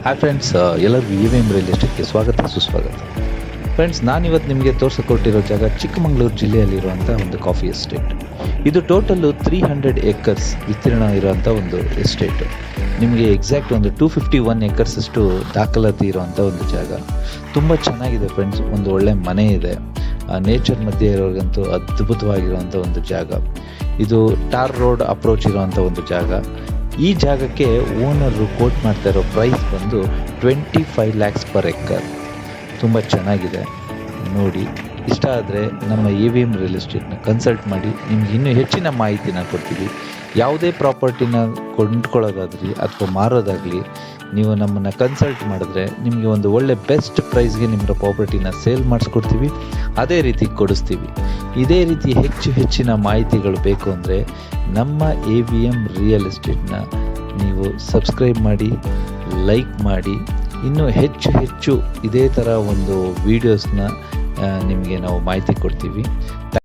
Hi friends, ಎಲ್ಲರಿಗೂ EVM real ಎಸ್ಟೇಟ್ಗೆ ಸ್ವಾಗತ ಸುಸ್ವಾಗತ. ಫ್ರೆಂಡ್ಸ್, ನಾನಿವತ್ತು ನಿಮಗೆ ತೋರಿಸಿಕೊಟ್ಟಿರೋ ಜಾಗ ಚಿಕ್ಕಮಗಳೂರು ಜಿಲ್ಲೆಯಲ್ಲಿರುವಂಥ ಒಂದು ಕಾಫಿ ಎಸ್ಟೇಟ್. ಇದು ಟೋಟಲ್ಲು 300 ಎಕರ್ಸ್ ವಿಸ್ತೀರ್ಣ ಇರುವಂಥ ಒಂದು ಎಸ್ಟೇಟ್. ನಿಮಗೆ ಎಕ್ಸಾಕ್ಟ್ ಒಂದು 251 ಎಕರ್ಸ್ ಅಷ್ಟು ದಾಖಲಾತಿ ಇರುವಂಥ ಒಂದು ಜಾಗ. ತುಂಬ ಚೆನ್ನಾಗಿದೆ ಫ್ರೆಂಡ್ಸ್. ಒಂದು ಒಳ್ಳೆ ಮನೆ ಇದೆ. ನೇಚರ್ ಮಧ್ಯೆ ಇರೋರಿಗಂತೂ ಅದ್ಭುತವಾಗಿರುವಂಥ ಒಂದು ಜಾಗ. ಇದು ಟಾರ್ ರೋಡ್ ಅಪ್ರೋಚ್ ಇರುವಂಥ ಒಂದು ಜಾಗ. ಈ ಜಾಗಕ್ಕೆ ಓನರು ಕೋಟ್ ಮಾಡ್ತಾ ಇರೋ ಪ್ರೈಸ್ ಬಂದು 25 lakhs ಪರ್ ಎಕರ್. ತುಂಬ ಚೆನ್ನಾಗಿದೆ. ನೋಡಿ, ಇಷ್ಟ ಆದರೆ ನಮ್ಮ EVM ರಿಯಲ್ ಎಸ್ಟೇಟ್ನ ಕನ್ಸಲ್ಟ್ ಮಾಡಿ, ನಿಮ್ಗೆ ಇನ್ನೂ ಹೆಚ್ಚಿನ ಮಾಹಿತಿನ ಕೊಡ್ತೀವಿ. ಯಾವುದೇ ಪ್ರಾಪರ್ಟಿನ ಕೊಂಡ್ಕೊಳ್ಳೋದಾಗಲಿ ಅಥವಾ ಮಾರೋದಾಗಲಿ, ನೀವು ನಮ್ಮನ್ನು ಕನ್ಸಲ್ಟ್ ಮಾಡಿದ್ರೆ ನಿಮಗೆ ಒಂದು ಒಳ್ಳೆ ಬೆಸ್ಟ್ ಪ್ರೈಸ್ಗೆ ನಿಮ್ಮ ಪ್ರಾಪರ್ಟಿನ ಸೇಲ್ ಮಾಡಿಸ್ಕೊಡ್ತೀವಿ. ಅದೇ ರೀತಿ ಕೊಡಿಸ್ತೀವಿ. ಇದೇ ರೀತಿ ಹೆಚ್ಚಿನ ಮಾಹಿತಿಗಳು ಬೇಕು ಅಂದರೆ ನಮ್ಮ EVM ರಿಯಲ್ ಎಸ್ಟೇಟ್ನ ನೀವು ಸಬ್ಸ್ಕ್ರೈಬ್ ಮಾಡಿ, ಲೈಕ್ ಮಾಡಿ. ಇನ್ನೂ ಹೆಚ್ಚು ಇದೇ ಥರ ಒಂದು ವೀಡಿಯೋಸ್ನ ನಿಮಗೆ ನಾವು ಮಾಹಿತಿ ಕೊಡ್ತೀವಿ.